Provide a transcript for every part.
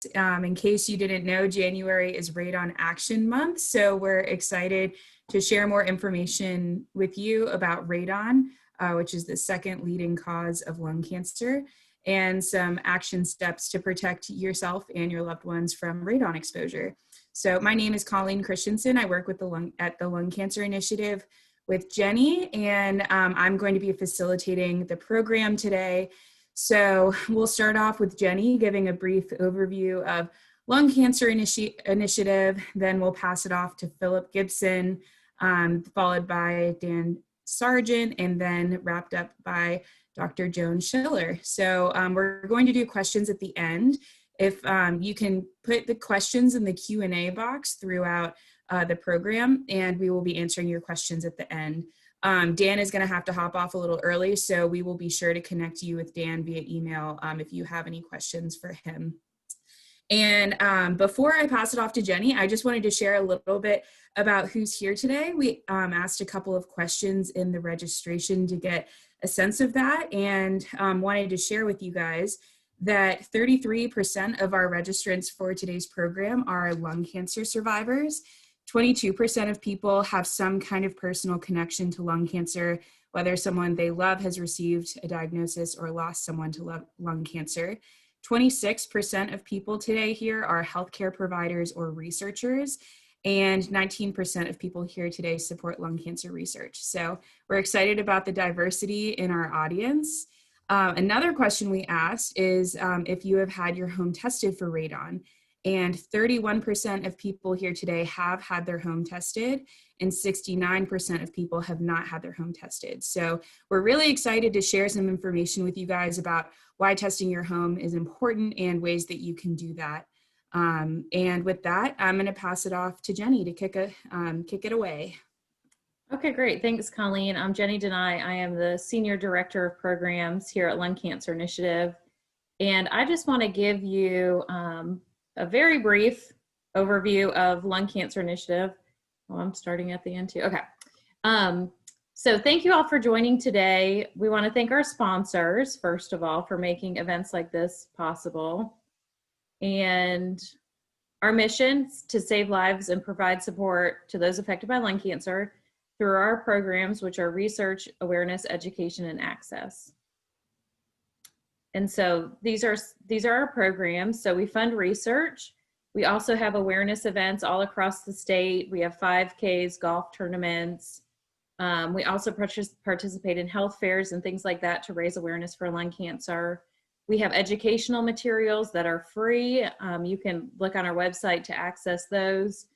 In case you didn't know, January is Radon Action Month, so we're excited to share more information with you about radon, which is the second leading cause of lung cancer, and some action steps to protect yourself and your loved ones from radon exposure. So my name is Colleen Christensen. I work with at the Lung Cancer Initiative with Jenny, and I'm going to be facilitating the program today. So we'll start off with Jenny giving a brief overview of Lung Cancer Initiative, then we'll pass it off to Philip Gibson, followed by Dan Sargent, and then wrapped up by Dr. Joan Schiller. So we're going to do questions at the end. If you can put the questions in the Q&A box throughout the program, and we will be answering your questions at the end. Dan is going to have to hop off a little early, so we will be sure to connect you with Dan via email if you have any questions for him. And before I pass it off to Jenny, I just wanted to share a little bit about who's here today. We asked a couple of questions in the registration to get a sense of that, and wanted to share with you guys that 33% of our registrants for today's program are lung cancer survivors. 22% of people have some kind of personal connection to lung cancer, whether someone they love has received a diagnosis or lost someone to lung cancer. 26% of people today here are healthcare providers or researchers, and 19% of people here today support lung cancer research. So we're excited about the diversity in our audience. Another question we asked is if you have had your home tested for radon. And 31% of people here today have had their home tested, and 69% of people have not had their home tested. So we're really excited to share some information with you guys about why testing your home is important and ways that you can do that. And with that, I'm going to pass it off to Jenny to kick it away. Okay, great. Thanks, Colleen. I'm Jenny Denai. I am the Senior Director of Programs here at Lung Cancer Initiative. And I just want to give you a very brief overview of Lung Cancer Initiative. Oh, I'm starting at the end too. Okay. So thank you all for joining today. We want to thank our sponsors, first of all, for making events like this possible. And our mission is to save lives and provide support to those affected by lung cancer through our programs, which are research, awareness, education, and access. And so these are our programs. So we fund research. We also have awareness events all across the state. We have 5Ks, golf tournaments. We also participate in health fairs and things like that to raise awareness for lung cancer. We have educational materials that are free. You can look on our website to access those.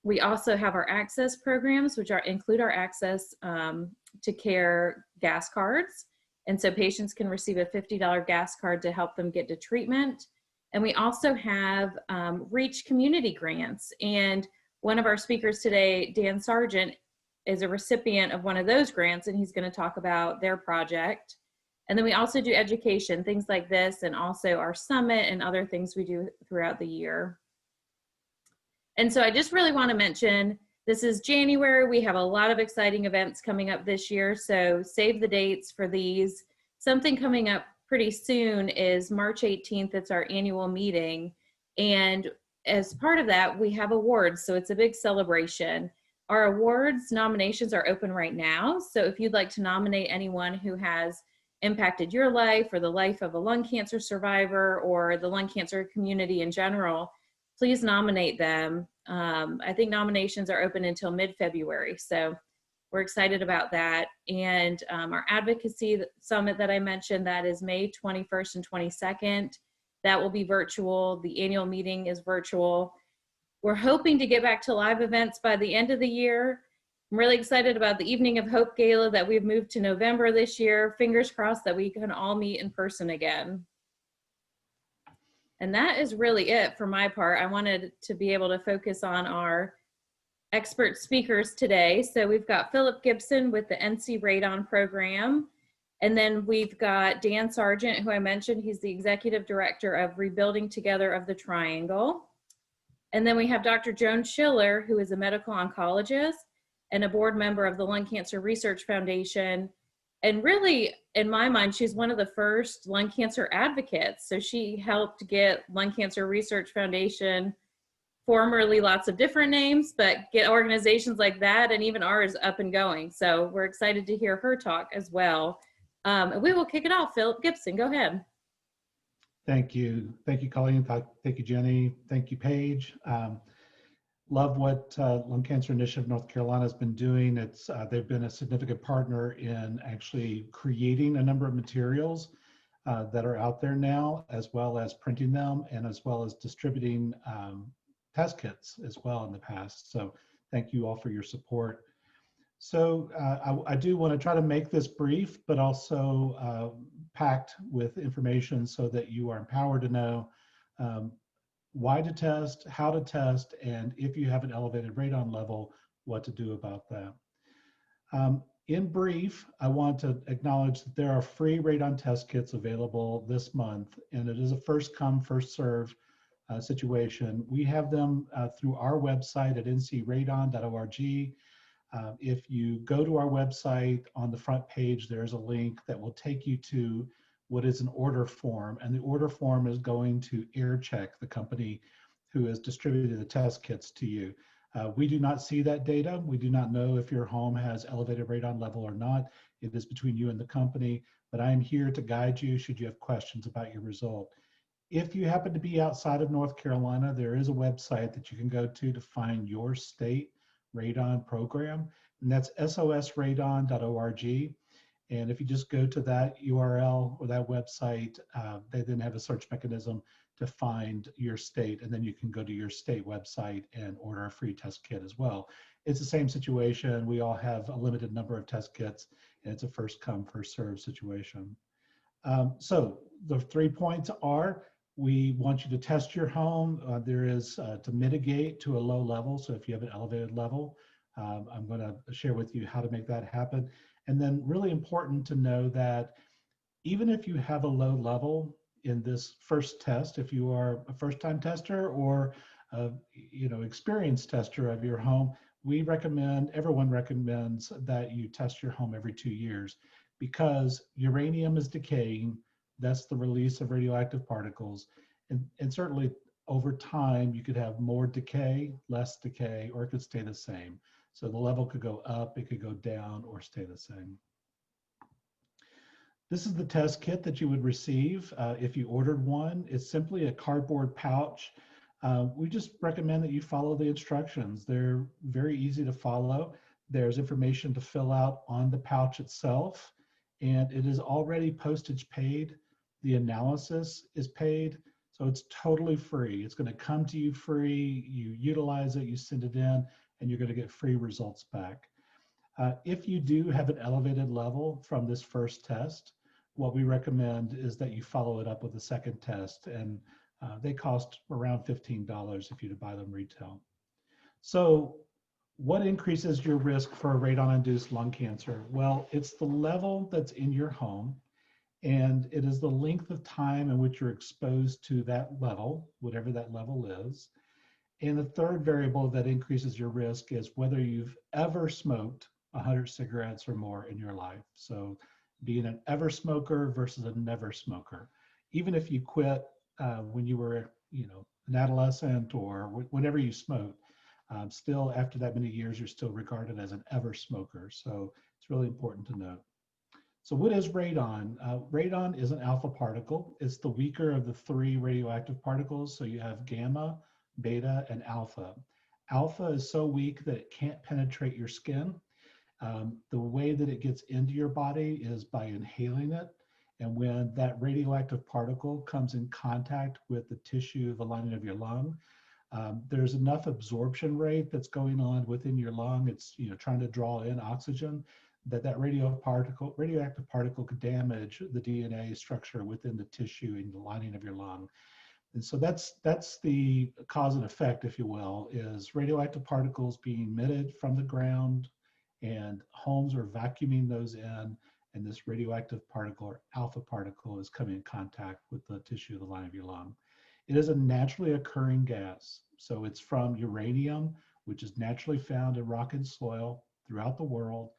We also have our access programs, which include our access to care gas cards. And so patients can receive a $50 gas card to help them get to treatment. And we also have REACH community grants. And one of our speakers today, Dan Sargent, is a recipient of one of those grants, and he's going to talk about their project. And then we also do education, things like this, and also our summit and other things we do throughout the year. And so I just really want to mention, this is January. We have a lot of exciting events coming up this year, so save the dates for these. Something coming up pretty soon is March 18th. It's our annual meeting. And as part of that, we have awards, so it's a big celebration. Our awards nominations are open right now. So if you'd like to nominate anyone who has impacted your life or the life of a lung cancer survivor or the lung cancer community in general, please nominate them. I think nominations are open until mid-February, so we're excited about that. And our Advocacy Summit that I mentioned, that is May 21st and 22nd. That will be virtual. The annual meeting is virtual. We're hoping to get back to live events by the end of the year. I'm really excited about the Evening of Hope Gala that we've moved to November this year. Fingers crossed that we can all meet in person again. And that is really it for my part. I wanted to be able to focus on our expert speakers today. So we've got Philip Gibson with the NC Radon program. And then we've got Dan Sargent, who I mentioned. He's the Executive Director of Rebuilding Together of the Triangle. And then we have Dr. Joan Schiller, who is a medical oncologist and a board member of the Lung Cancer Research Foundation. And really, in my mind, she's one of the first lung cancer advocates. So she helped get Lung Cancer Research Foundation, formerly lots of different names, but get organizations like that and even ours up and going. So we're excited to hear her talk as well. And we will kick it off. Philip Gibson, go ahead. Thank you. Thank you, Colleen. Thank you, Jenny. Thank you, Paige. Love what Lung Cancer Initiative North Carolina has been doing. They've been a significant partner in actually creating a number of materials that are out there now, as well as printing them and as well as distributing test kits as well in the past. So thank you all for your support. So I do want to try to make this brief, but also packed with information so that you are empowered to know why to test, how to test, and if you have an elevated radon level, what to do about that. In brief, I want to acknowledge that there are free radon test kits available this month, and it is a first come, first serve situation. We have them through our website at ncradon.org. If you go to our website, on the front page, there's a link that will take you to what is an order form, and the order form is going to AirCheck, the company who has distributed the test kits to you. We do not see that data. We do not know if your home has elevated radon level or not. It is between you and the company, but I am here to guide you should you have questions about your result. If you happen to be outside of North Carolina, there is a website that you can go to find your state radon program, and that's sosradon.org. And if you just go to that URL or that website, they then have a search mechanism to find your state, and then you can go to your state website and order a free test kit as well. It's the same situation. We all have a limited number of test kits, and it's a first come, first serve situation. So the 3 points are, we want you to test your home. There is to mitigate to a low level. So if you have an elevated level, I'm going to share with you how to make that happen. And then really important to know that even if you have a low level in this first test, if you are a first-time tester or a experienced tester of your home, everyone recommends that you test your home every 2 years, because uranium is decaying. That's the release of radioactive particles. And certainly over time, you could have more decay, less decay, or it could stay the same. So the level could go up, it could go down, or stay the same. This is the test kit that you would receive if you ordered one. It's simply a cardboard pouch. We just recommend that you follow the instructions. They're very easy to follow. There's information to fill out on the pouch itself, and it is already postage paid. The analysis is paid, so it's totally free. It's going to come to you free. You utilize it, you send it in, and you're going to get free results back. If you do have an elevated level from this first test, what we recommend is that you follow it up with a second test, and they cost around $15 if you buy them retail. So what increases your risk for radon-induced lung cancer? Well, it's the level that's in your home, and it is the length of time in which you're exposed to that level, whatever that level is. And the third variable that increases your risk is whether you've ever smoked 100 cigarettes or more in your life. So being an ever smoker versus a never smoker. Even if you quit when you were an adolescent or whenever you smoked, still after that many years, you're still regarded as an ever smoker. So it's really important to note. So what is radon? Radon is an alpha particle. It's the weaker of the 3 radioactive particles. So you have gamma, beta, and alpha. Alpha is so weak that it can't penetrate your skin. The way that it gets into your body is by inhaling it. And when that radioactive particle comes in contact with the tissue, the lining of your lung, there's enough absorption rate that's going on within your lung. It's trying to draw in oxygen, that radioactive particle could damage the DNA structure within the tissue and the lining of your lung. And so that's the cause and effect, if you will, is radioactive particles being emitted from the ground, and homes are vacuuming those in, and this radioactive particle or alpha particle is coming in contact with the tissue, the line of your lung. It is a naturally occurring gas. So it's from uranium, which is naturally found in rock and soil throughout the world.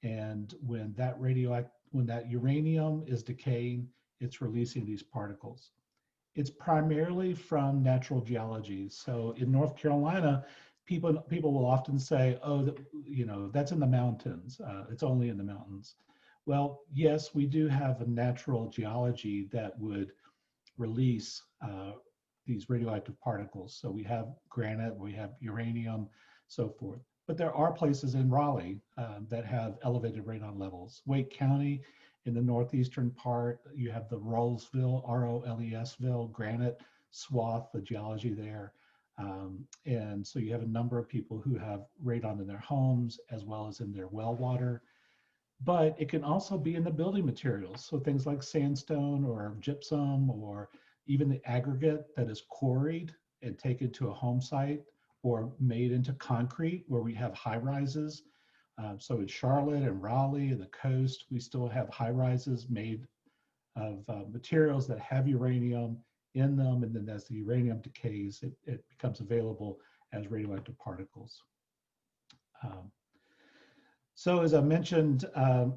And when when that uranium is decaying, it's releasing these particles. It's primarily from natural geology. So in North Carolina, people will often say, oh, that's in the mountains. It's only in the mountains. Well, yes, we do have a natural geology that would release these radioactive particles. So we have granite, we have uranium, so forth. But there are places in Raleigh that have elevated radon levels. Wake County, in the northeastern part, you have the Rollesville, R-O-L-E-S-ville granite swath, the geology there. And so you have a number of people who have radon in their homes as well as in their well water. But it can also be in the building materials. So things like sandstone or gypsum, or even the aggregate that is quarried and taken to a home site or made into concrete, where we have high rises. So in Charlotte and Raleigh and the coast, we still have high rises made of materials that have uranium in them. And then as the uranium decays, it becomes available as radioactive particles. So as I mentioned,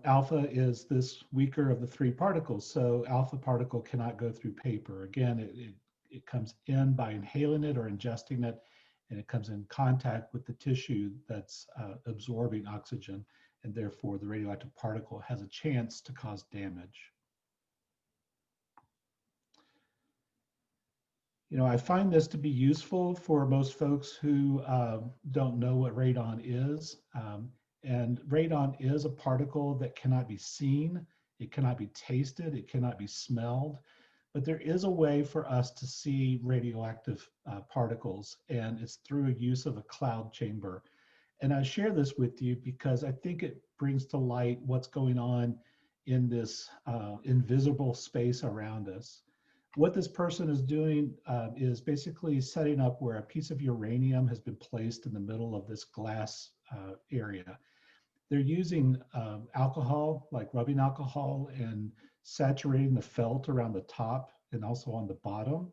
alpha is this weaker of the three particles. So alpha particle cannot go through paper. Again, it comes in by inhaling it or ingesting it, and it comes in contact with the tissue that's absorbing oxygen, and therefore the radioactive particle has a chance to cause damage. I find this to be useful for most folks who don't know what radon is. And radon is a particle that cannot be seen, it cannot be tasted, it cannot be smelled, but there is a way for us to see radioactive particles, and it's through a use of a cloud chamber. And I share this with you because I think it brings to light what's going on in this invisible space around us. What this person is doing is basically setting up where a piece of uranium has been placed in the middle of this glass area. They're using alcohol, like rubbing alcohol, and saturating the felt around the top and also on the bottom.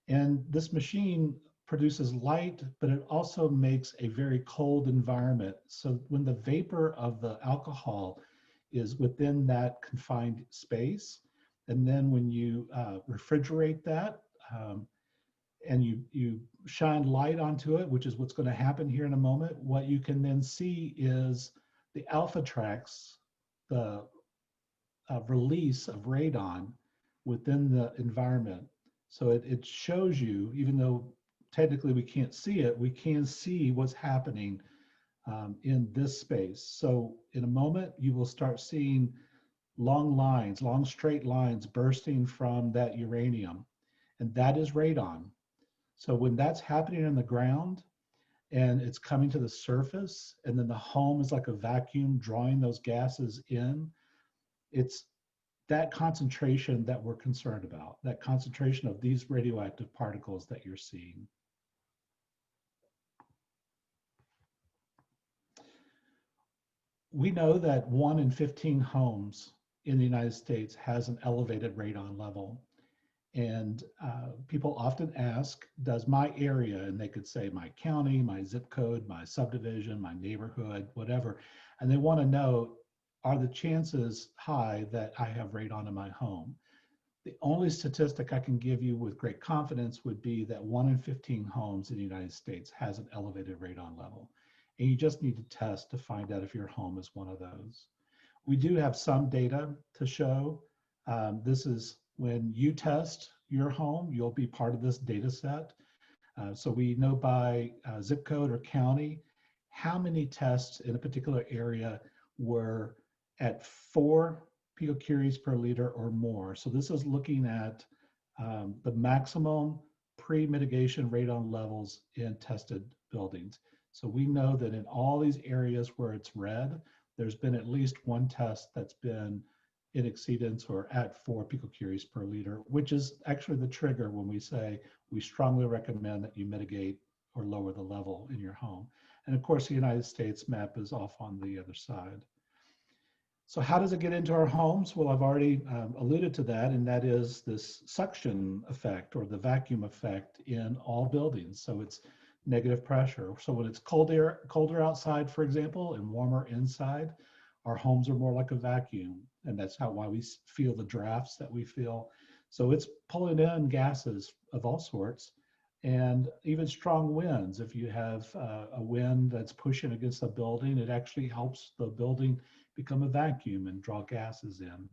And this machine produces light, but it also makes a very cold environment. So when the vapor of the alcohol is within that confined space, and then when you refrigerate that and you shine light onto it, which is what's going to happen here in a moment, what you can then see is the alpha tracks, the release of radon within the environment. So it shows you, even though technically we can't see it, we can see what's happening in this space. So in a moment, you will start seeing long lines, long straight lines bursting from that uranium, and that is radon. So when that's happening in the ground, and it's coming to the surface, and then the home is like a vacuum drawing those gases in, it's that concentration that we're concerned about, that concentration of these radioactive particles that you're seeing. We know that 1 in 15 homes in the United States has an elevated radon level. And people often ask, does my area, and they could say my county, my zip code, my subdivision, my neighborhood, whatever, and they want to know, are the chances high that I have radon in my home? The only statistic I can give you with great confidence would be that 1 in 15 homes in the United States has an elevated radon level. And you just need to test to find out if your home is one of those. We do have some data to show. This is when you test your home, you'll be part of this data set. So we know by zip code or county, how many tests in a particular area were at 4 picocuries per liter or more. So this is looking at the maximum pre-mitigation radon levels in tested buildings. So we know that in all these areas where it's red, there's been at least one test that's been in exceedance or at 4 picocuries per liter, which is actually the trigger when we say we strongly recommend that you mitigate or lower the level in your home. And of course, the United States map is off on the other side. So how does it get into our homes? Well, I've already alluded to that, and that is this suction effect or the vacuum effect in all buildings. So it's negative pressure. So when it's colder outside, for example, and warmer inside, our homes are more like a vacuum. and that's why we feel the drafts that we feel. So it's pulling in gases of all sorts, and even strong winds. If you have a wind that's pushing against a building, it actually helps the building become a vacuum and draw gases in.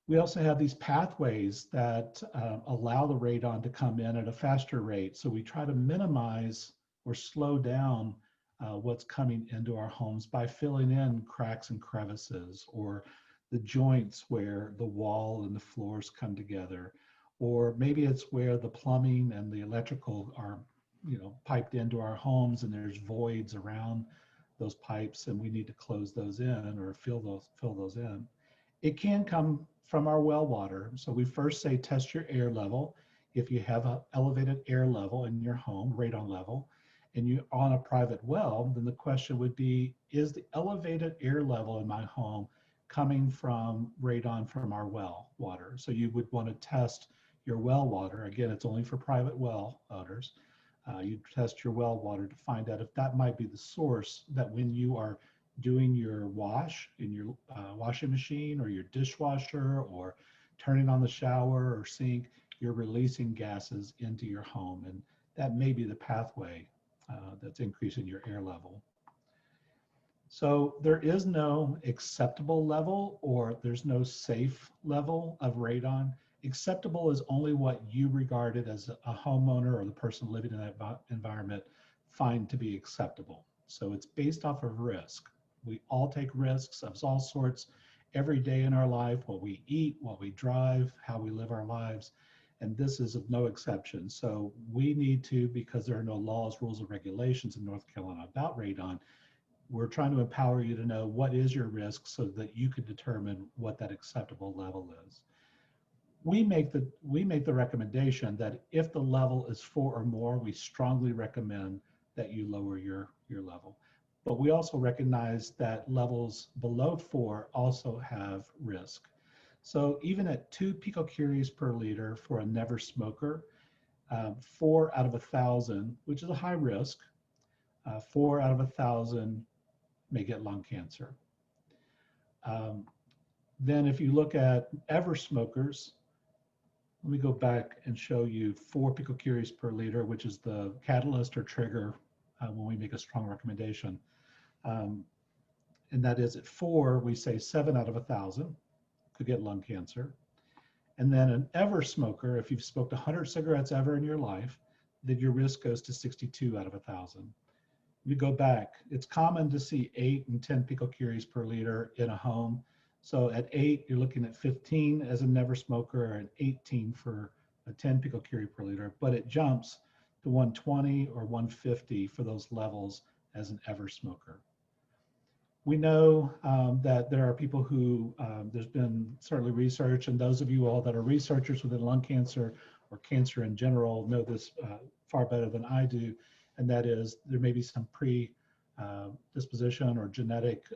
We also have these pathways that allow the radon to come in at a faster rate. So we try to minimize or slow down what's coming into our homes by filling in cracks and crevices, or the joints where the wall and the floors come together. Or maybe it's where the plumbing and the electrical are, piped into our homes, and there's voids around those pipes, and we need to close those in or fill those in. It can come from our well water. So we first say test your air level. If you have an elevated air level in your home, radon level, and you're on a private well, then the question would be, is the elevated air level in my home coming from radon from our well water? So you would want to test your well water. Again, it's only for private well owners. You test your well water to find out if that might be the source, that when you are doing your wash in your washing machine or your dishwasher, or turning on the shower or sink, you're releasing gases into your home. And that may be the pathway that's increasing your air level. So there is no acceptable level, or there's no safe level of radon. Acceptable is only what you regarded as a homeowner or the person living in that environment find to be acceptable. So it's based off of risk. We all take risks of all sorts every day in our life, what we eat, what we drive, how we live our lives. And this is no exception. So we need to, because there are no laws, rules, or regulations in North Carolina about radon, we're trying to empower you to know what is your risk so that you can determine what that acceptable level is. We make the recommendation that if the level is 4 or more, we strongly recommend that you lower your level. But we also recognize that levels below 4 also have risk. So even at 2 picocuries per liter for a never smoker, 4 out of 1,000, which is a high risk, 4 out of 1,000 may get lung cancer. Then if you look at ever smokers, let me go back and show you 4 picocuries per liter, which is the catalyst or trigger when we make a strong recommendation. And that is at 4, we say 7 out of 1,000 could get lung cancer. And then an ever smoker, if you've smoked 100 cigarettes ever in your life, then your risk goes to 62 out of 1,000. You go back, it's common to see 8 and 10 picocuries per liter in a home. So at 8, you're looking at 15 as a never smoker, and 18 for a 10 picocurie per liter, but it jumps to 120 or 150 for those levels as an ever smoker. We know that there are people who, there's been certainly research, and those of you all that are researchers within lung cancer or cancer in general know this far better than I do, and that is there may be some predisposition or genetic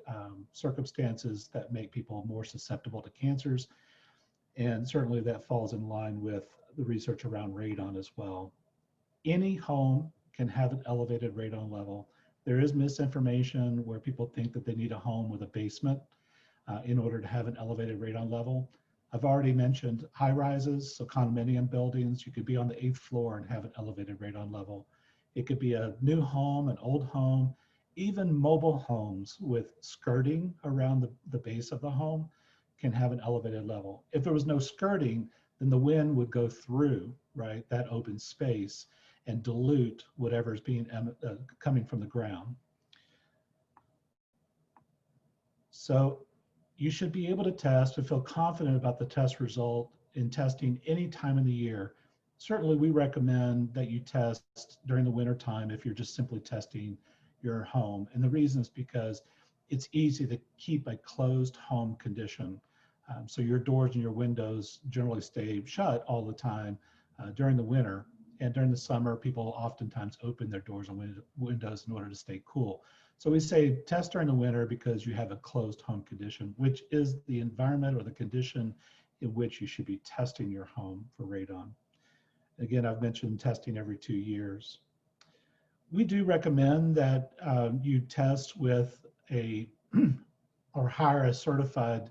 circumstances that make people more susceptible to cancers, and certainly that falls in line with the research around radon as well. Any home can have an elevated radon level. There is misinformation where people think that they need a home with a basement in order to have an elevated radon level. I've already mentioned high rises, so condominium buildings. You could be on the 8th floor and have an elevated radon level. It could be a new home, an old home, even mobile homes with skirting around the base of the home can have an elevated level. If there was no skirting, then the wind would go through, right, that open space and dilute whatever is being coming from the ground. So you should be able to test and feel confident about the test result in testing any time in the year. Certainly we recommend that you test during the winter time if you're just simply testing your home. And the reason is because it's easy to keep a closed home condition. So your doors and your windows generally stay shut all the time during the winter. And during the summer, people oftentimes open their doors and windows in order to stay cool. So we say test during the winter because you have a closed home condition, which is the environment or the condition in which you should be testing your home for radon. Again, I've mentioned testing every 2 years. We do recommend that you test with a or hire a certified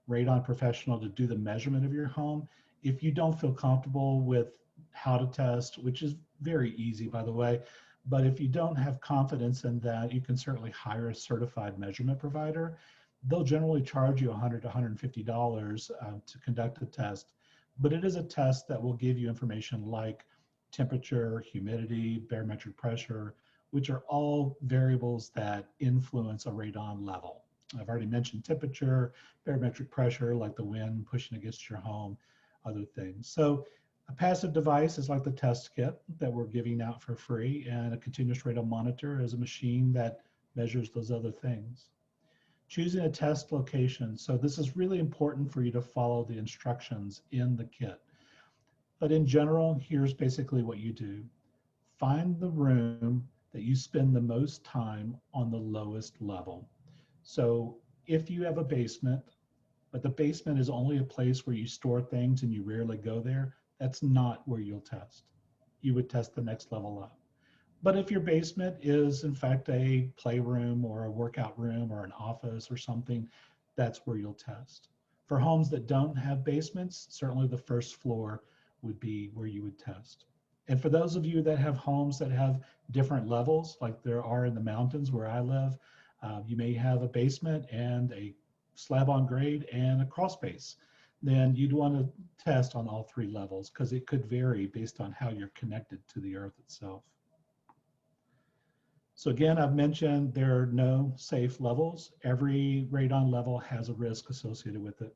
radon professional to do the measurement of your home. If you don't feel comfortable with how to test, which is very easy, by the way, but if you don't have confidence in that, you can certainly hire a certified measurement provider. They'll generally charge you $100 to $150 to conduct a test, but it is a test that will give you information like temperature, humidity, barometric pressure, which are all variables that influence a radon level. I've already mentioned temperature, barometric pressure, like the wind pushing against your home, other things. So a passive device is like the test kit that we're giving out for free, and a continuous radon monitor is a machine that measures those other things. Choosing a test location. So this is really important for you to follow the instructions in the kit. But in general, here's basically what you do. Find the room that you spend the most time on the lowest level. So if you have a basement, but the basement is only a place where you store things and you rarely go there, that's not where you'll test. You would test the next level up. But if your basement is in fact a playroom or a workout room or an office or something, that's where you'll test. For homes that don't have basements, certainly the first floor would be where you would test. And for those of you that have homes that have different levels, like there are in the mountains where I live, you may have a basement and a slab on grade and a crawl space. Then you'd want to test on all three levels because it could vary based on how you're connected to the earth itself. So again, I've mentioned there are no safe levels. Every radon level has a risk associated with it.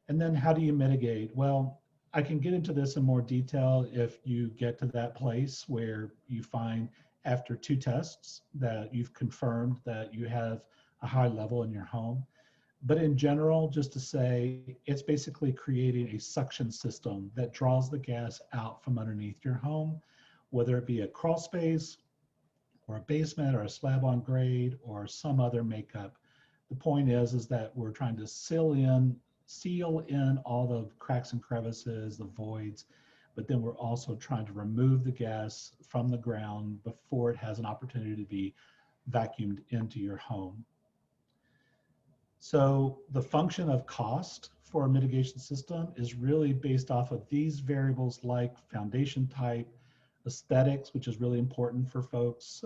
And then how do you mitigate? Well, I can get into this in more detail if you get to that place where you find after 2 tests that you've confirmed that you have a high level in your home. But in general, just to say, it's basically creating a suction system that draws the gas out from underneath your home, whether it be a crawl space or a basement or a slab on grade or some other makeup. The point is that we're trying to seal in all the cracks and crevices, the voids, but then we're also trying to remove the gas from the ground before it has an opportunity to be vacuumed into your home. So the function of cost for a mitigation system is really based off of these variables like foundation type, aesthetics, which is really important for folks.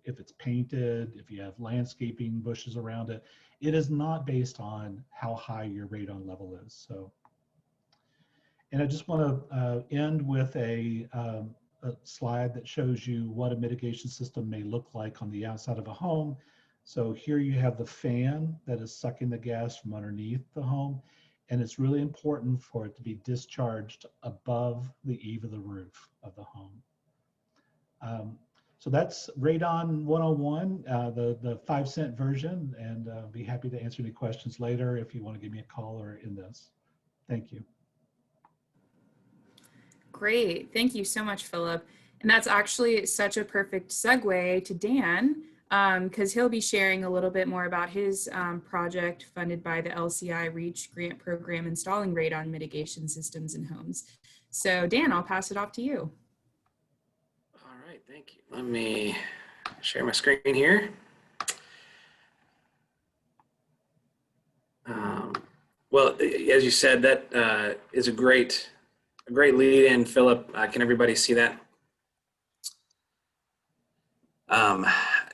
If it's painted, if you have landscaping, bushes around it, it is not based on how high your radon level is. So, and I just want to end with a slide that shows you what a mitigation system may look like on the outside of a home. So here you have the fan that is sucking the gas from underneath the home, and it's really important for it to be discharged above the eave of the roof of the home. So that's Radon 101, the 5-cent version, and be happy to answer any questions later if you want to give me a call or in this. Thank you. Great. Thank you so much, Philip. And that's actually such a perfect segue to Dan, because he'll be sharing a little bit more about his project funded by the LCI REACH grant program installing radon mitigation systems in homes. So Dan, I'll pass it off to you. All right, thank you. Let me share my screen here. Well, as you said, that is a great lead in, Philip. Can everybody see that?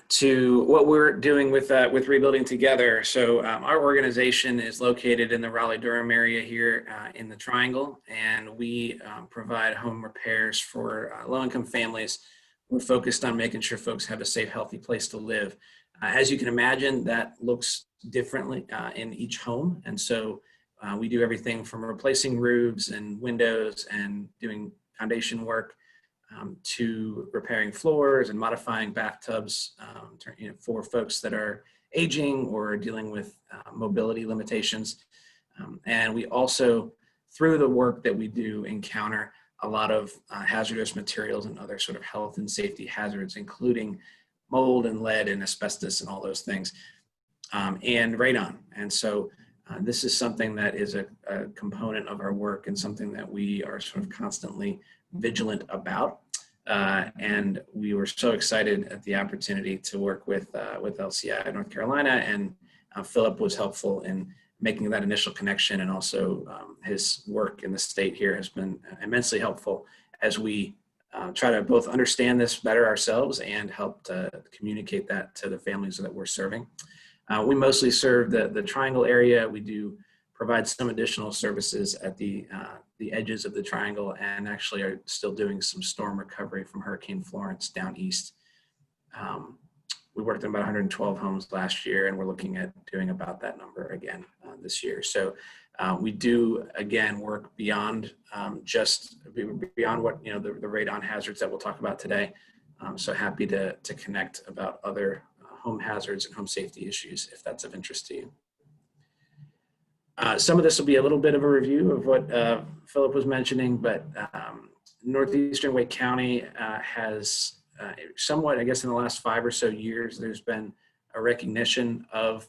To what we're doing with Rebuilding Together. So our organization is located in the Raleigh-Durham area here in the Triangle, and we provide home repairs for low-income families. We're focused on making sure folks have a safe, healthy place to live. As you can imagine, that looks differently in each home, and so we do everything from replacing roofs and windows and doing foundation work to repairing floors and modifying bathtubs for folks that are aging or dealing with mobility limitations. And we also, through the work that we do, encounter a lot of hazardous materials and other sort of health and safety hazards, including mold and lead and asbestos and all those things, and radon. And so this is something that is a component of our work and something that we are sort of constantly vigilant about. And we were so excited at the opportunity to work with LCI North Carolina, and Philip was helpful in making that initial connection, and also his work in the state here has been immensely helpful as we try to both understand this better ourselves and help to communicate that to the families that we're serving. We mostly serve the Triangle area. We do provide some additional services at the edges of the Triangle, and actually are still doing some storm recovery from Hurricane Florence down east. We worked on about 112 homes last year, and we're looking at doing about that number again this year. So we do, again, work beyond beyond what, the radon hazards that we'll talk about today. So happy to connect about other home hazards and home safety issues if that's of interest to you. Some of this will be a little bit of a review of what Philip was mentioning, but Northeastern Wake County has somewhat, I guess in the last 5 or so years, there's been a recognition of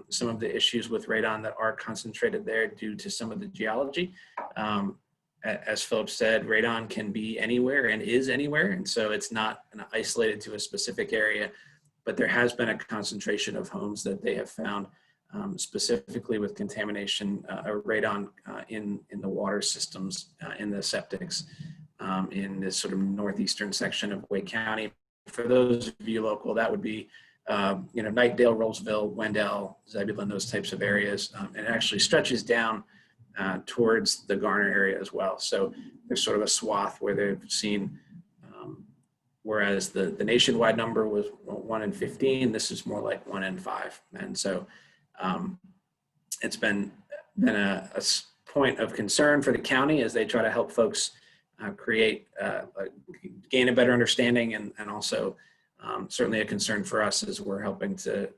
some of the issues with radon that are concentrated there due to some of the geology. As Philip said, radon can be anywhere and is anywhere, and so it's not isolated to a specific area, but there has been a concentration of homes that they have found specifically with contamination or radon in the water systems, in the septics, in this sort of northeastern section of Wake County. For those of you local, that would be Knightdale, Rollsville, Wendell, Zebulon, those types of areas. And it actually stretches down towards the Garner area as well. So there's sort of a swath where they've seen, whereas the nationwide number was 1 in 15, this is more like 1 in 5. And so it's been a point of concern for the county as they try to help folks gain a better understanding, and also certainly a concern for us as we're helping to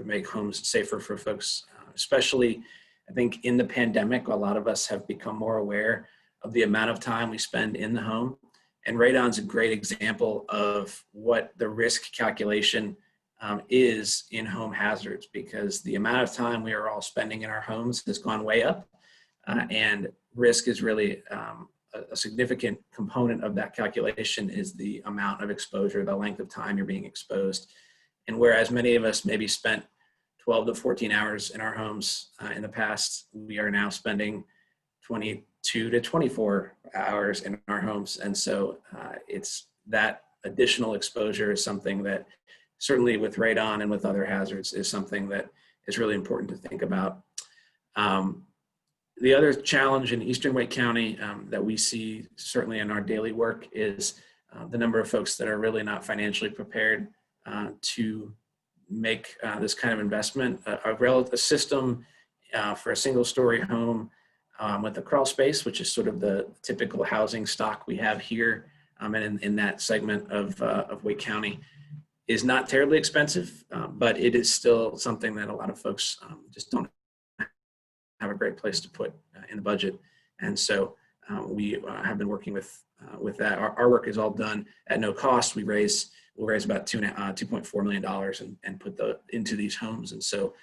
make homes safer for folks, especially I think in the pandemic. A lot of us have become more aware of the amount of time we spend in the home, and radon's a great example of what the risk calculation is in home hazards, because the amount of time we are all spending in our homes has gone way up, and risk is really a significant component of that calculation is the amount of exposure, the length of time you're being exposed. And whereas many of us maybe spent 12 to 14 hours in our homes in the past, we are now spending 22 to 24 hours in our homes. And so it's that additional exposure is something that certainly with radon and with other hazards is something that is really important to think about. The other challenge in Eastern Wake County that we see certainly in our daily work is the number of folks that are really not financially prepared to make this kind of investment. A system for a single-story home with a crawl space, which is sort of the typical housing stock we have here and in that segment of Wake County, is not terribly expensive, but it is still something that a lot of folks just don't have a great place to put in the budget. And so we have been working with that. Our work is all done at no cost. We'll raise about $2.4 million and put into these homes. And so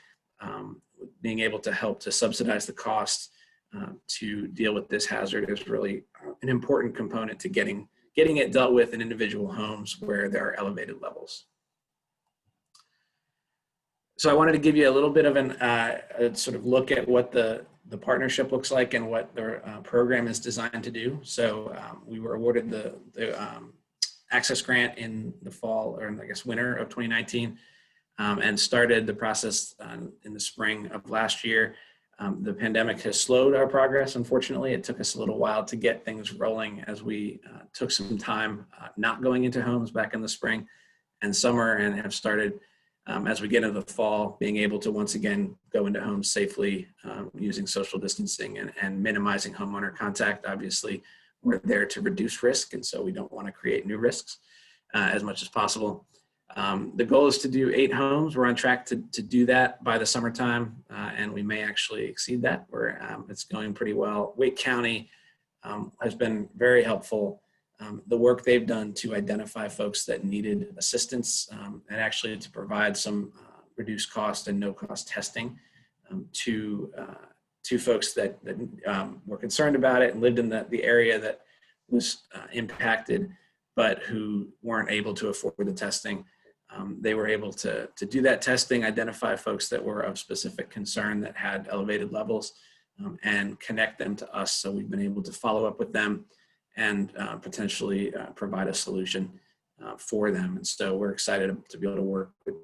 being able to help to subsidize the cost to deal with this hazard is really an important component to getting it dealt with in individual homes where there are elevated levels. So I wanted to give you a little bit of a sort of look at what the partnership looks like and what the program is designed to do. So we were awarded the access grant in the fall, or I guess winter of 2019, and started the process in the spring of last year. The pandemic has slowed our progress, unfortunately. It took us a little while to get things rolling as we took some time not going into homes back in the spring and summer, and have started as we get into the fall, being able to once again go into homes safely using social distancing and minimizing homeowner contact. Obviously, we're there to reduce risk, and so we don't want to create new risks as much as possible. The goal is to do 8 homes. We're on track to do that by the summertime, and we may actually exceed that. It's going pretty well. Wake County has been very helpful. The work they've done to identify folks that needed assistance and actually to provide some reduced cost and no cost testing to folks that were concerned about it and lived in the area that was impacted but who weren't able to afford the testing. They were able to do that testing, identify folks that were of specific concern that had elevated levels, and connect them to us. So we've been able to follow up with them and potentially provide a solution for them. And so we're excited to be able to work with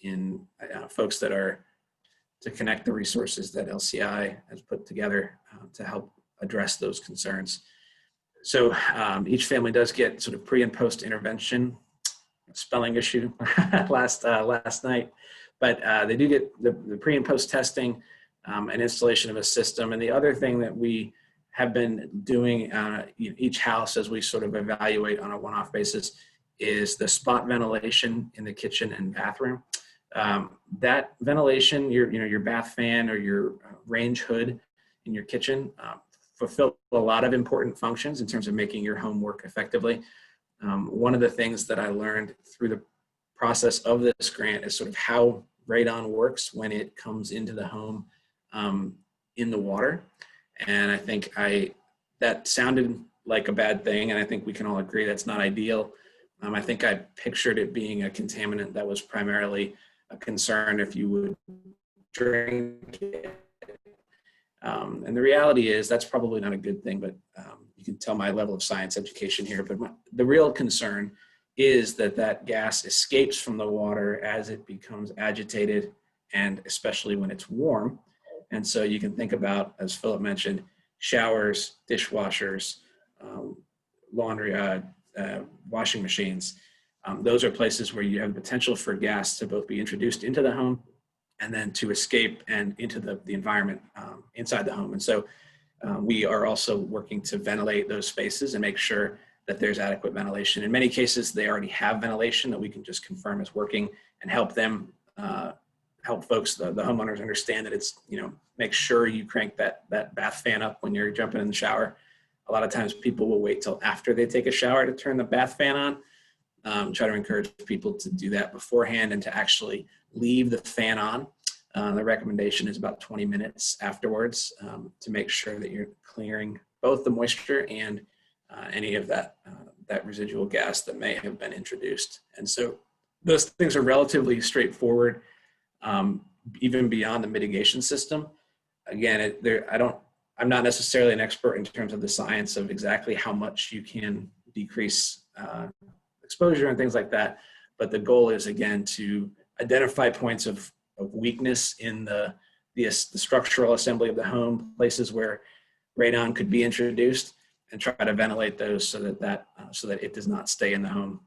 in folks that are to connect the resources that LCI has put together to help address those concerns. So each family does get sort of pre and post intervention, spelling issue last night, but they do get the pre and post testing and installation of a system. And the other thing that we have been doing each house as we sort of evaluate on a one-off basis is the spot ventilation in the kitchen and bathroom. That ventilation, your bath fan or your range hood in your kitchen fulfill a lot of important functions in terms of making your home work effectively. One of the things that I learned through the process of this grant is sort of how radon works when it comes into the home in the water. And I think that sounded like a bad thing, and I think we can all agree that's not ideal. I think I pictured it being a contaminant that was primarily a concern if you would drink it. And the reality is that's probably not a good thing, but you can tell my level of science education here. But the real concern is that gas escapes from the water as it becomes agitated, and especially when it's warm. And so you can think about, as Philip mentioned, showers, dishwashers, laundry, washing machines. Those are places where you have the potential for gas to both be introduced into the home and then to escape and into the environment inside the home. And so we are also working to ventilate those spaces and make sure that there's adequate ventilation. In many cases, they already have ventilation that we can just confirm is working and help them, help folks, the homeowners understand that it's, make sure you crank that bath fan up when you're jumping in the shower. A lot of times people will wait till after they take a shower to turn the bath fan on. Try to encourage people to do that beforehand and to actually leave the fan on. The recommendation is about 20 minutes afterwards to make sure that you're clearing both the moisture and any of that residual gas that may have been introduced. And so those things are relatively straightforward, even beyond the mitigation system. Again, I'm not necessarily an expert in terms of the science of exactly how much you can decrease exposure and things like that. But the goal is, again, to identify points of weakness in the structural assembly of the home, places where radon could be introduced, and try to ventilate those so that it does not stay in the home.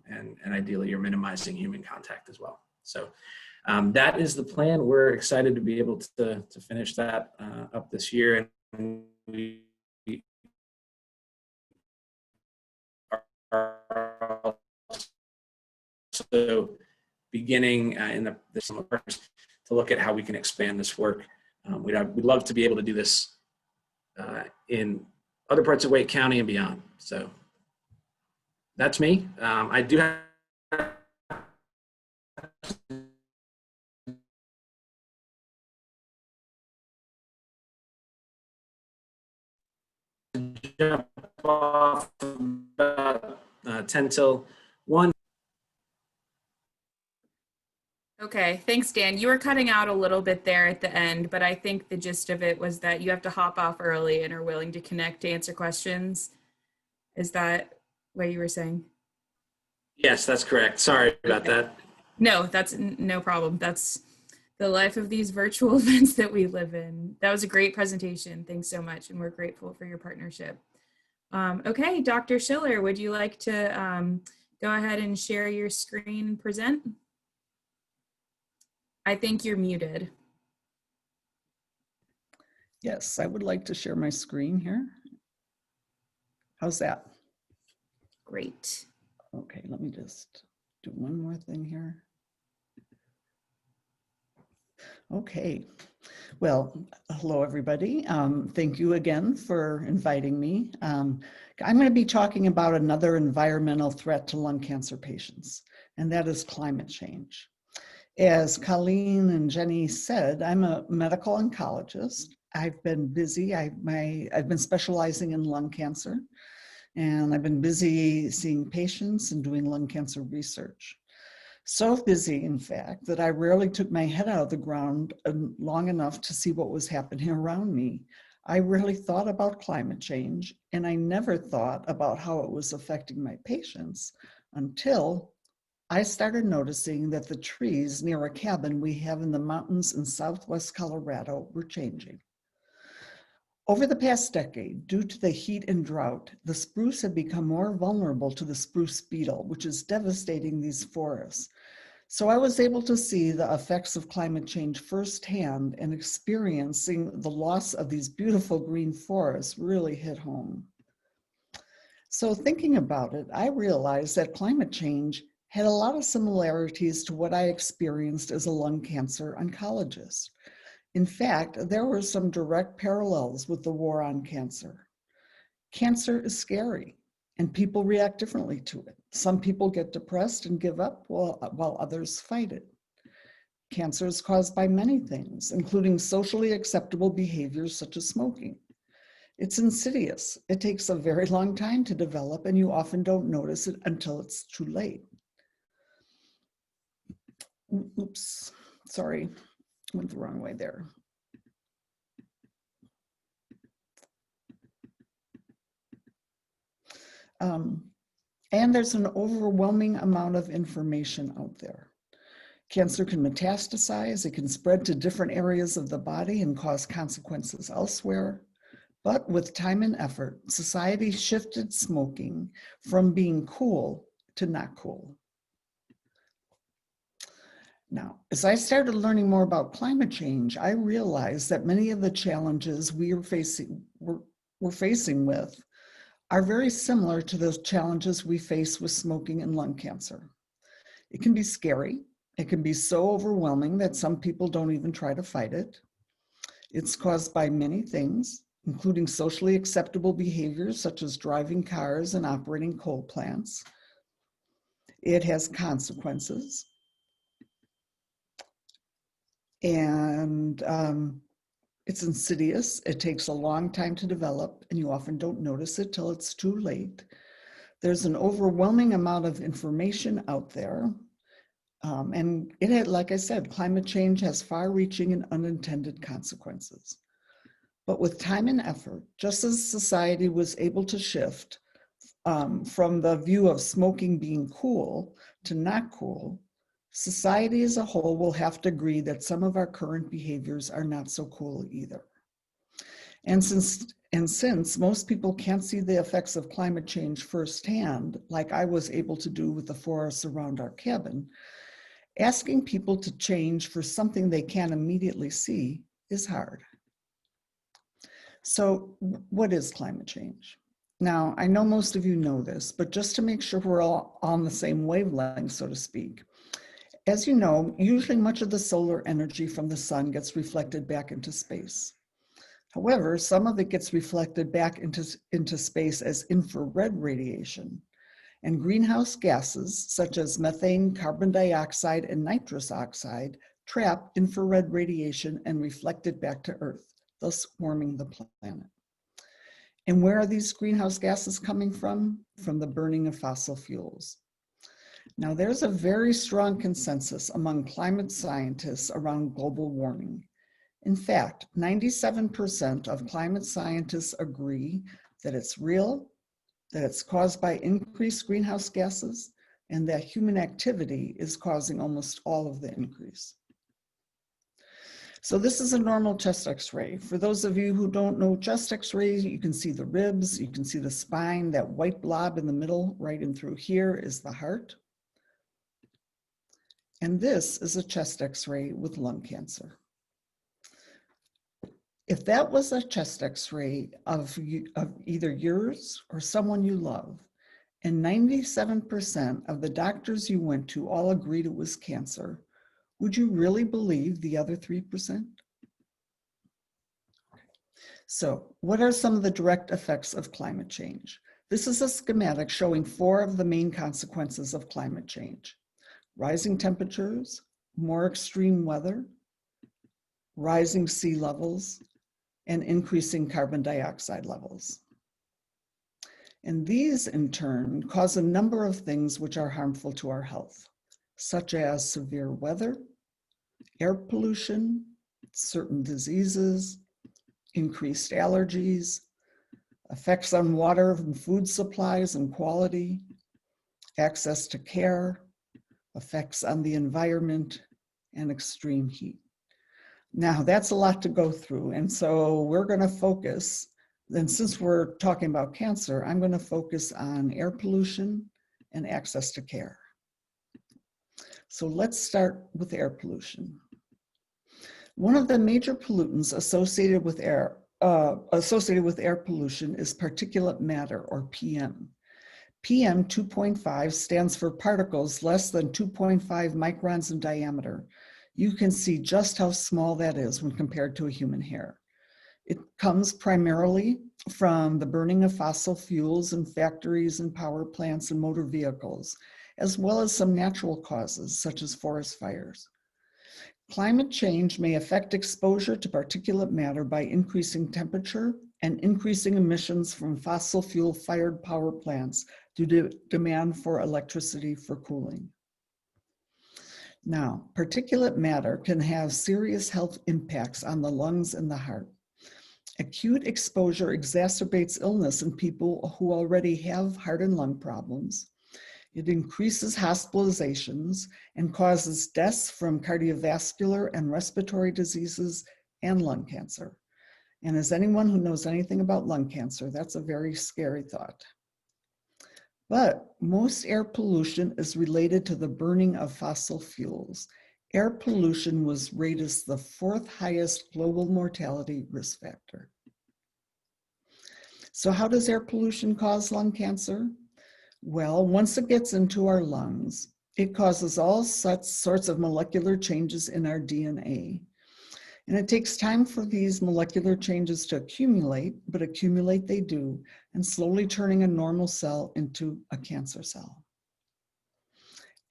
And ideally, you're minimizing human contact as well. So that is the plan. We're excited to be able to finish that up this year. And we are also beginning in the summer to look at how we can expand this work. We'd love to be able to do this in other parts of Wake County and beyond. So that's me. I do have jump off about 10 till 1. Okay, thanks, Dan. You were cutting out a little bit there at the end, but I think the gist of it was that you have to hop off early and are willing to connect to answer questions. Is that what you were saying? Yes, that's correct. Sorry about that. No, that's no problem. That's the life of these virtual events that we live in. That was a great presentation. Thanks so much. And we're grateful for your partnership. Okay, Dr. Schiller, would you like to go ahead and share your screen and present? I think you're muted. Yes, I would like to share my screen here. How's that? Great. Okay, let me just do one more thing here. Okay, well, hello everybody. Thank you again for inviting me. I'm going to be talking about another environmental threat to lung cancer patients, and that is climate change. As Colleen and Jenny said, I'm a medical oncologist, I've been busy. I've been specializing in lung cancer, and I've been busy seeing patients and doing lung cancer research. So busy, in fact, that I rarely took my head out of the ground long enough to see what was happening around me. I rarely thought about climate change, and I never thought about how it was affecting my patients until I started noticing that the trees near a cabin we have in the mountains in southwest Colorado were changing. Over the past decade, due to the heat and drought, the spruce had become more vulnerable to the spruce beetle, which is devastating these forests. So I was able to see the effects of climate change firsthand, and experiencing the loss of these beautiful green forests really hit home. So thinking about it, I realized that climate change had a lot of similarities to what I experienced as a lung cancer oncologist. In fact, there were some direct parallels with the war on cancer. Cancer is scary, and people react differently to it. Some people get depressed and give up while others fight it. Cancer is caused by many things, including socially acceptable behaviors such as smoking. It's insidious. It takes a very long time to develop, and you often don't notice it until it's too late. Oops, sorry, went the wrong way there. And there's an overwhelming amount of information out there. Cancer can metastasize, it can spread to different areas of the body and cause consequences elsewhere. But with time and effort, society shifted smoking from being cool to not cool. Now, as I started learning more about climate change, I realized that many of the challenges we're facing with are very similar to those challenges we face with smoking and lung cancer. It can be scary. It can be so overwhelming that some people don't even try to fight it. It's caused by many things, including socially acceptable behaviors such as driving cars and operating coal plants. It has consequences. And it's insidious. It takes a long time to develop, and you often don't notice it till it's too late. There's an overwhelming amount of information out there. And it had, like I said, climate change has far-reaching and unintended consequences. But with time and effort, just as society was able to shift from the view of smoking being cool to not cool, society as a whole will have to agree that some of our current behaviors are not so cool either. And since most people can't see the effects of climate change firsthand, like I was able to do with the forests around our cabin, asking people to change for something they can't immediately see is hard. So what is climate change? Now, I know most of you know this, but just to make sure we're all on the same wavelength, so to speak, as you know, usually much of the solar energy from the sun gets reflected back into space. However, some of it gets reflected back into space as infrared radiation. And greenhouse gases, such as methane, carbon dioxide, and nitrous oxide, trap infrared radiation and reflect it back to Earth, thus warming the planet. And where are these greenhouse gases coming from? From the burning of fossil fuels. Now, there's a very strong consensus among climate scientists around global warming. In fact, 97% of climate scientists agree that it's real, that it's caused by increased greenhouse gases, and that human activity is causing almost all of the increase. So this is a normal chest x-ray. For those of you who don't know chest x-rays, you can see the ribs, you can see the spine, that white blob in the middle, right in through here is the heart. And this is a chest x-ray with lung cancer. If that was a chest x-ray of either yours or someone you love, and 97% of the doctors you went to all agreed it was cancer, would you really believe the other 3%? So what are some of the direct effects of climate change? This is a schematic showing 4 of the main consequences of climate change: rising temperatures, more extreme weather, rising sea levels, and increasing carbon dioxide levels. And these, in turn, cause a number of things which are harmful to our health, such as severe weather, air pollution, certain diseases, increased allergies, effects on water and food supplies and quality, access to care, effects on the environment, and extreme heat. Now, that's a lot to go through, and so we're going to focus, and since we're talking about cancer, I'm going to focus on air pollution and access to care. So let's start with air pollution. One of the major pollutants associated with air pollution is particulate matter, or PM. PM 2.5 stands for particles less than 2.5 microns in diameter. You can see just how small that is when compared to a human hair. It comes primarily from the burning of fossil fuels in factories and power plants and motor vehicles, as well as some natural causes such as forest fires. Climate change may affect exposure to particulate matter by increasing temperature and increasing emissions from fossil fuel-fired power plants due to demand for electricity for cooling. Now, particulate matter can have serious health impacts on the lungs and the heart. Acute exposure exacerbates illness in people who already have heart and lung problems. It increases hospitalizations and causes deaths from cardiovascular and respiratory diseases and lung cancer. And as anyone who knows anything about lung cancer, that's a very scary thought. But most air pollution is related to the burning of fossil fuels. Air pollution was rated as the 4th highest global mortality risk factor. So how does air pollution cause lung cancer? Well, once it gets into our lungs, it causes all such sorts of molecular changes in our DNA. And it takes time for these molecular changes to accumulate, but accumulate they do, and slowly turning a normal cell into a cancer cell.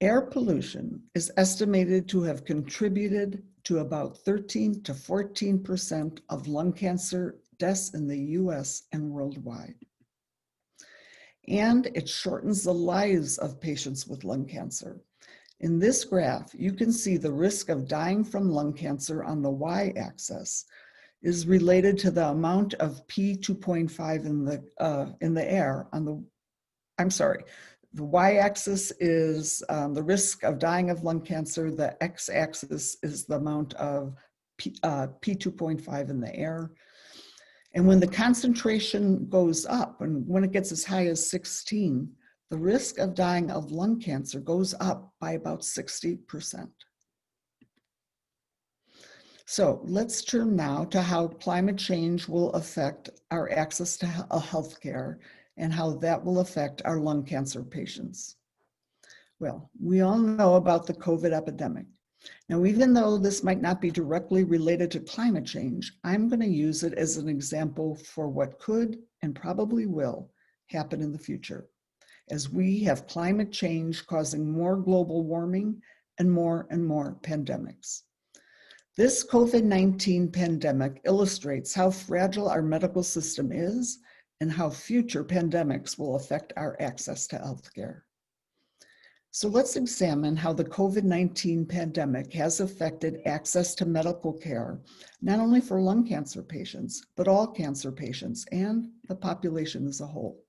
Air pollution is estimated to have contributed to about 13 to 14% of lung cancer deaths in the US and worldwide. And it shortens the lives of patients with lung cancer. In this graph, you can see the risk of dying from lung cancer on the y-axis is related to the amount of P2.5 in the air on the, the y-axis is the risk of dying of lung cancer. The x-axis is the amount of P2.5 in the air. And when the concentration goes up, and when it gets as high as 16, the risk of dying of lung cancer goes up by about 60%. So let's turn now to how climate change will affect our access to health care and how that will affect our lung cancer patients. Well, we all know about the COVID epidemic. Now, even though this might not be directly related to climate change, I'm going to use it as an example for what could and probably will happen in the future, as we have climate change causing more global warming and more pandemics. This COVID-19 pandemic illustrates how fragile our medical system is and how future pandemics will affect our access to healthcare. So let's examine how the COVID-19 pandemic has affected access to medical care, not only for lung cancer patients, but all cancer patients and the population as a whole.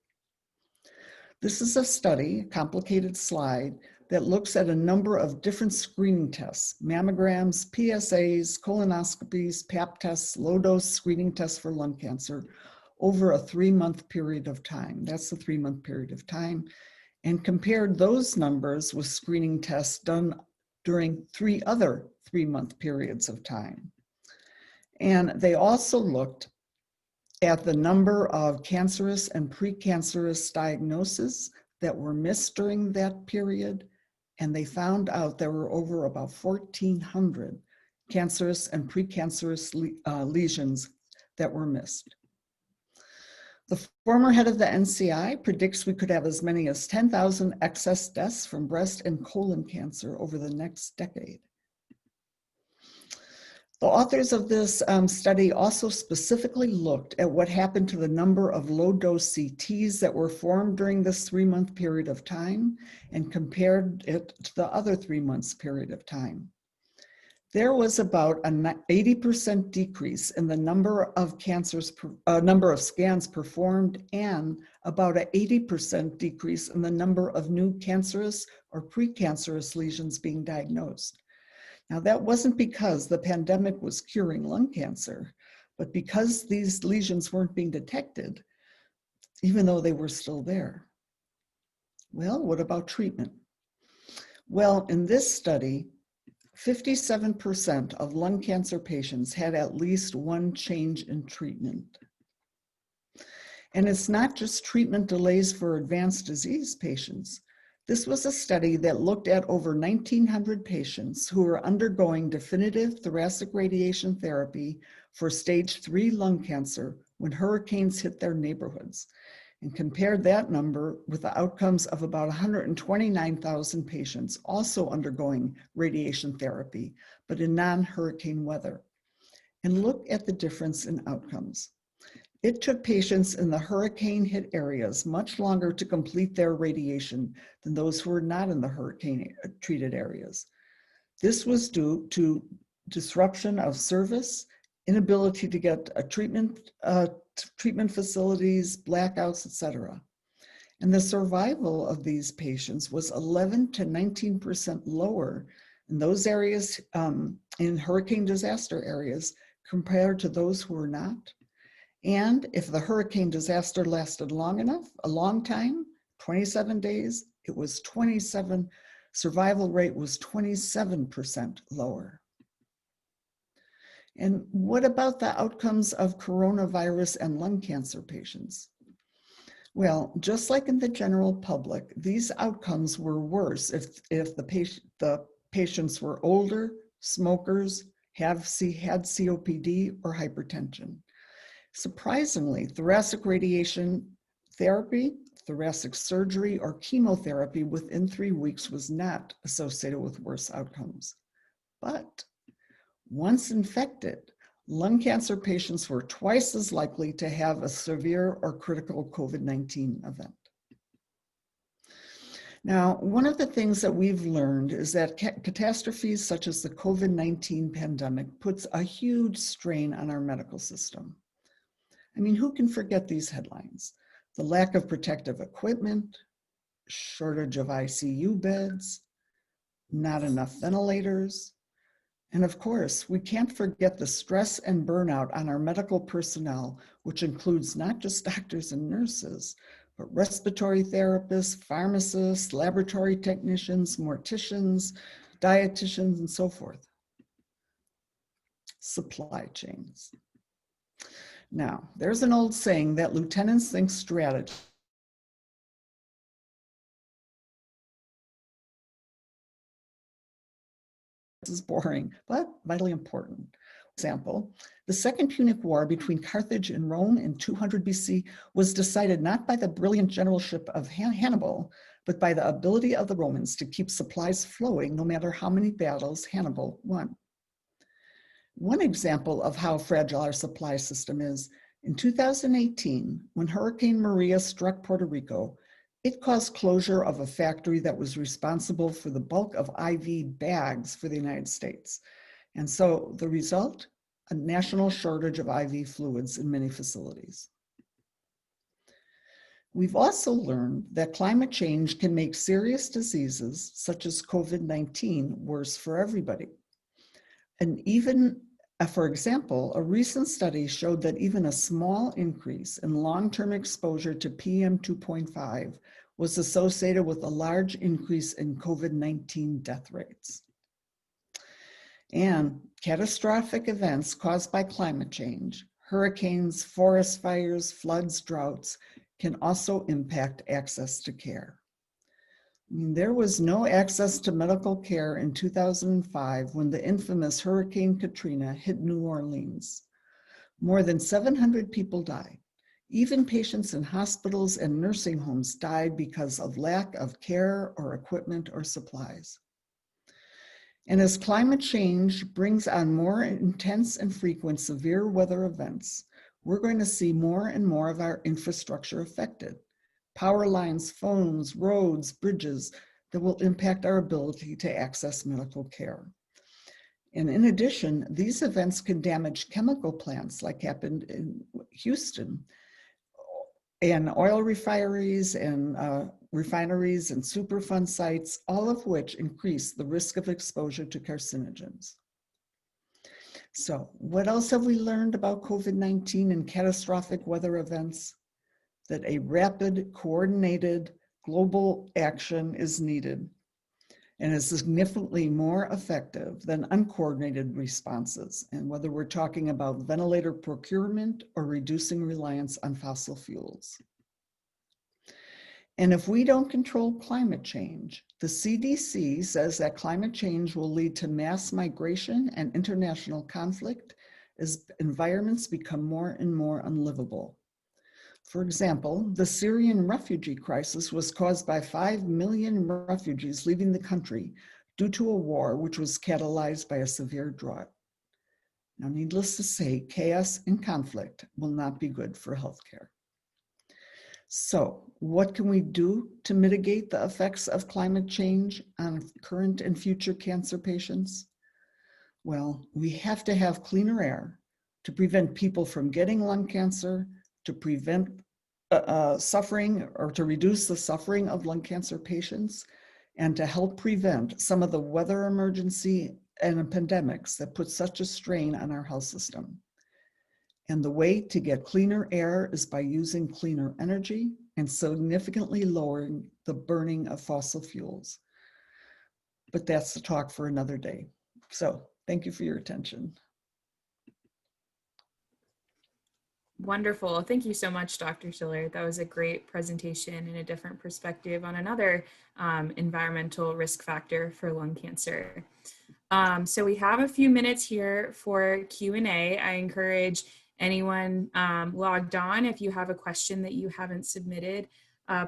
This is a study, a complicated slide, that looks at a number of different screening tests: mammograms, PSAs, colonoscopies, pap tests, low-dose screening tests for lung cancer over a 3-month period of time. That's the 3-month period of time, and compared those numbers with screening tests done during 3 other 3-month periods of time. And they also looked at the number of cancerous and precancerous diagnoses that were missed during that period, and they found out there were over about 1,400 cancerous and precancerous lesions that were missed. The former head of the NCI predicts we could have as many as 10,000 excess deaths from breast and colon cancer over the next decade. The authors of this study also specifically looked at what happened to the number of low-dose CTs that were formed during this 3-month period of time and compared it to the other 3 months period of time. There was about an 80% decrease in the number of scans performed and about an 80% decrease in the number of new cancerous or precancerous lesions being diagnosed. Now, that wasn't because the pandemic was curing lung cancer, but because these lesions weren't being detected, even though they were still there. Well, what about treatment? Well, in this study, 57% of lung cancer patients had at least one change in treatment. And it's not just treatment delays for advanced disease patients. This was a study that looked at over 1,900 patients who were undergoing definitive thoracic radiation therapy for stage 3 lung cancer when hurricanes hit their neighborhoods, and compared that number with the outcomes of about 129,000 patients also undergoing radiation therapy, but in non-hurricane weather. And look at the difference in outcomes. It took patients in the hurricane-hit areas much longer to complete their radiation than those who were not in the hurricane-treated areas. This was due to disruption of service, inability to get a treatment facilities, blackouts, etc. And the survival of these patients was 11 to 19% lower in those areas, in hurricane disaster areas, compared to those who were not. And if the hurricane disaster lasted long enough, a long time, 27 days, survival rate was 27% lower. And what about the outcomes of coronavirus and lung cancer patients? Well, just like in the general public, these outcomes were worse if the patients were older, smokers, had COPD or hypertension. Surprisingly, thoracic radiation therapy, thoracic surgery, or chemotherapy within 3 weeks was not associated with worse outcomes. But once infected, lung cancer patients were twice as likely to have a severe or critical COVID-19 event. Now, one of the things that we've learned is that catastrophes such as the COVID-19 pandemic puts a huge strain on our medical system. I mean, who can forget these headlines? The lack of protective equipment, shortage of ICU beds, not enough ventilators. And of course, we can't forget the stress and burnout on our medical personnel, which includes not just doctors and nurses, but respiratory therapists, pharmacists, laboratory technicians, morticians, dietitians, and so forth. Supply chains. Now, there's an old saying that lieutenants think strategy. This is boring, but vitally important. Example, the Second Punic War between Carthage and Rome in 200 BC was decided not by the brilliant generalship of Hannibal, but by the ability of the Romans to keep supplies flowing no matter how many battles Hannibal won. One example of how fragile our supply system is, in 2018, when Hurricane Maria struck Puerto Rico, it caused closure of a factory that was responsible for the bulk of IV bags for the United States. And so the result, a national shortage of IV fluids in many facilities. We've also learned that climate change can make serious diseases such as COVID-19 worse for everybody. And even, for example, a recent study showed that even a small increase in long-term exposure to PM 2.5 was associated with a large increase in COVID-19 death rates. And catastrophic events caused by climate change, hurricanes, forest fires, floods, droughts, can also impact access to care. I mean, there was no access to medical care in 2005 when the infamous Hurricane Katrina hit New Orleans. More than 700 people died. Even patients in hospitals and nursing homes died because of lack of care or equipment or supplies. And as climate change brings on more intense and frequent severe weather events, we're going to see more and more of our infrastructure affected. Power lines, phones, roads, bridges that will impact our ability to access medical care. And in addition, these events can damage chemical plants like happened in Houston, and oil refineries and Superfund sites, all of which increase the risk of exposure to carcinogens. So what else have we learned about COVID-19 and catastrophic weather events? That a rapid, coordinated global action is needed and is significantly more effective than uncoordinated responses, and whether we're talking about ventilator procurement or reducing reliance on fossil fuels. And if we don't control climate change, the CDC says that climate change will lead to mass migration and international conflict as environments become more and more unlivable. For example, the Syrian refugee crisis was caused by 5 million refugees leaving the country due to a war which was catalyzed by a severe drought. Now, needless to say, chaos and conflict will not be good for healthcare. So, what can we do to mitigate the effects of climate change on current and future cancer patients? Well, we have to have cleaner air to prevent people from getting lung cancer, to prevent suffering or to reduce the suffering of lung cancer patients, and to help prevent some of the weather emergency and pandemics that put such a strain on our health system. And the way to get cleaner air is by using cleaner energy and significantly lowering the burning of fossil fuels. But that's the talk for another day. So thank you for your attention. Wonderful. Thank you so much, Dr. Schiller. That was a great presentation and a different perspective on another environmental risk factor for lung cancer. So we have a few minutes here for Q&A. I encourage anyone logged on, if you have a question that you haven't submitted,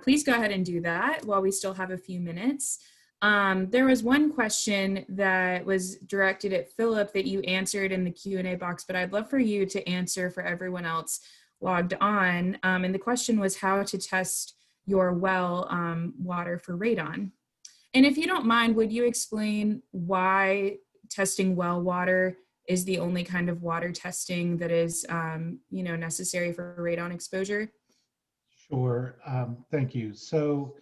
please go ahead and do that while we still have a few minutes. There was one question that was directed at Philip that you answered in the Q&A box, but I'd love for you to answer for everyone else logged on. And the question was how to test your well water for radon. And if you don't mind, would you explain why testing well water is the only kind of water testing that is necessary for radon exposure? Sure, thank you. So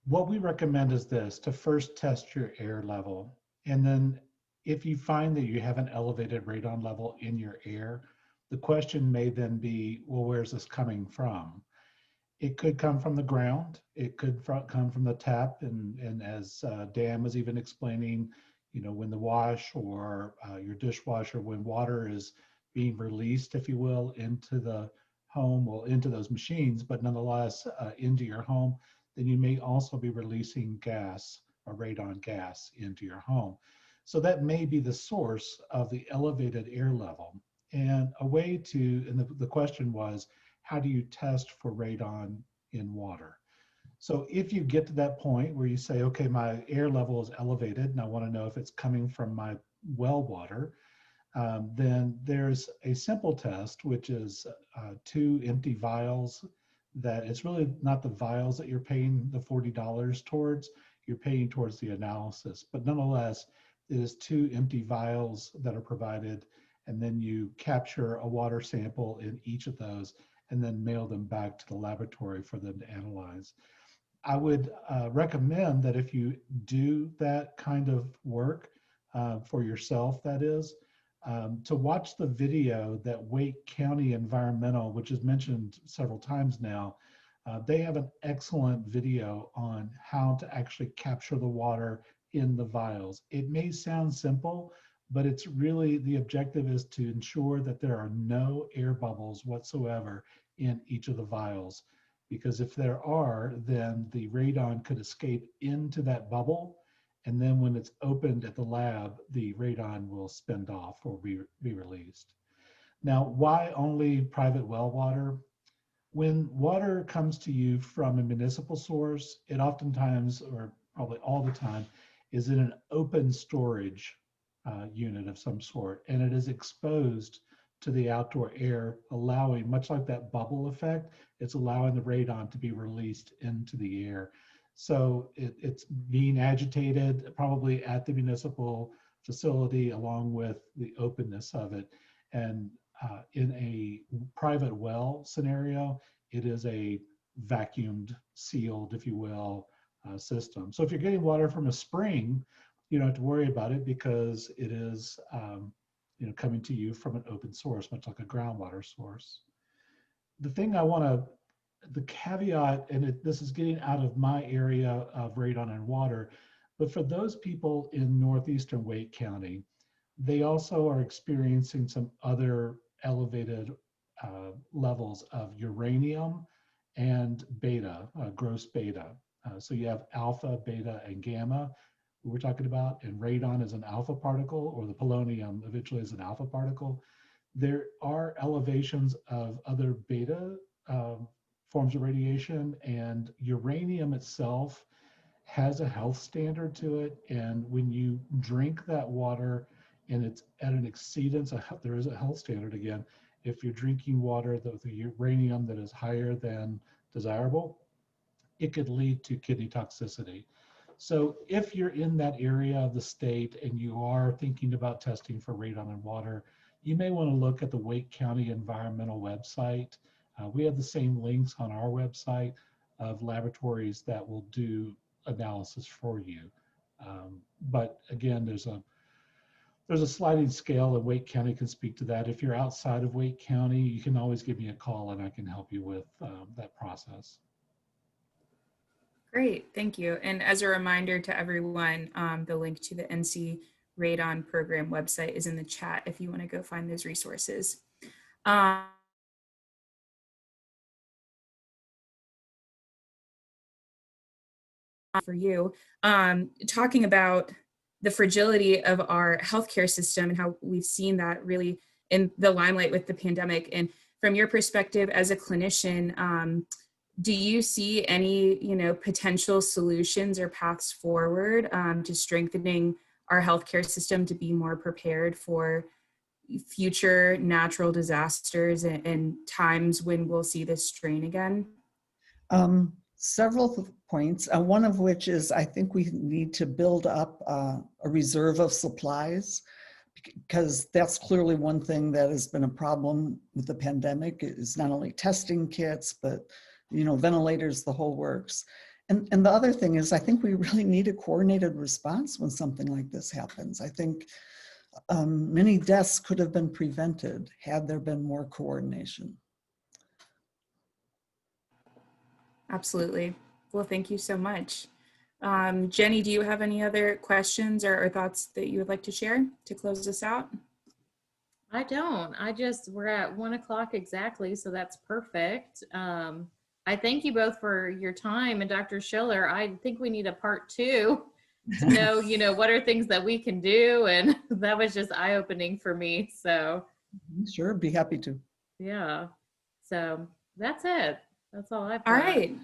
what we recommend is this: to first test your air level. And then if you find that you have an elevated radon level in your air, the question may then be, well, where's this coming from? It could come from the ground. It could come from the tap. And as Dan was even explaining, when the wash or your dishwasher, when water is being released, if you will, into the home, well, into those machines, but nonetheless into your home, then you may also be releasing gas or radon gas into your home. So that may be the source of the elevated air level. And a way to, and the question was, how do you test for radon in water? So if you get to that point where you say, okay, my air level is elevated and I want to know if it's coming from my well water, then there's a simple test, which is 2 empty vials. That it's really not the vials that you're paying the $40 towards, you're paying towards the analysis. But nonetheless, it is 2 empty vials that are provided, and then you capture a water sample in each of those and then mail them back to the laboratory for them to analyze. I would recommend that if you do that kind of work for yourself, that is, to watch the video that Wake County Environmental, which is mentioned several times now, they have an excellent video on how to actually capture the water in the vials. It may sound simple, but it's really, the objective is to ensure that there are no air bubbles whatsoever in each of the vials. Because if there are, then the radon could escape into that bubble. And then when it's opened at the lab, the radon will spin off or be released. Now, why only private well water? When water comes to you from a municipal source, it oftentimes, or probably all the time, is in an open storage unit of some sort, and it is exposed to the outdoor air, allowing, much like that bubble effect, it's allowing the radon to be released into the air. So it's being agitated probably at the municipal facility along with the openness of it. And in a private well scenario, it is a vacuumed, sealed, if you will, system. So if you're getting water from a spring, you don't have to worry about it because it is coming to you from an open source, much like a groundwater source. The thing I want to, the caveat, and this is getting out of my area of radon and water, but for those people in northeastern Wake County, they also are experiencing some other elevated levels of uranium and beta, gross beta. So you have alpha, beta, and gamma we're talking about, and radon is an alpha particle, or the polonium eventually is an alpha particle. There are elevations of other beta forms of radiation, and uranium itself has a health standard to it. And when you drink that water and it's at an exceedance, there is a health standard again. If you're drinking water with the uranium that is higher than desirable, it could lead to kidney toxicity. So if you're in that area of the state and you are thinking about testing for radon in water, you may want to look at the Wake County Environmental website. We have the same links on our website of laboratories that will do analysis for you. But again, there's a sliding scale, and Wake County can speak to that. If you're outside of Wake County, you can always give me a call and I can help you with that process. Great, thank you. And as a reminder to everyone, the link to the NC Radon program website is in the chat if you want to go find those resources. For you, talking about the fragility of our healthcare system and how we've seen that really in the limelight with the pandemic. And from your perspective as a clinician, do you see any, potential solutions or paths forward to strengthening our healthcare system to be more prepared for future natural disasters and times when we'll see this strain again? Several points, one of which is I think we need to build up a reserve of supplies, because that's clearly one thing that has been a problem with the pandemic, is not only testing kits, but ventilators, the whole works. And the other thing is I think we really need a coordinated response when something like this happens. I think many deaths could have been prevented had there been more coordination. Absolutely. Well, thank you so much. Jenny, do you have any other questions or thoughts that you would like to share to close this out? I don't. We're at 1 o'clock exactly, so that's perfect. I thank you both for your time. And Dr. Schiller, I think we need a part 2 to know, what are things that we can do. And that was just eye-opening for me. So sure, be happy to. Yeah. So that's it. That's all I've got. All right.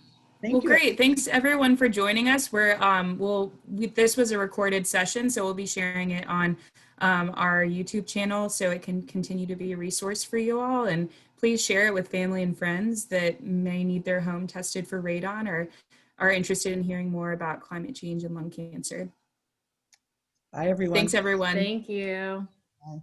Thank well, you. Great. Thanks everyone for joining us. This was a recorded session, so we'll be sharing it on our YouTube channel so it can continue to be a resource for you all. And please share it with family and friends that may need their home tested for radon or are interested in hearing more about climate change and lung cancer. Bye, everyone. Thanks, everyone. Thank you. Bye.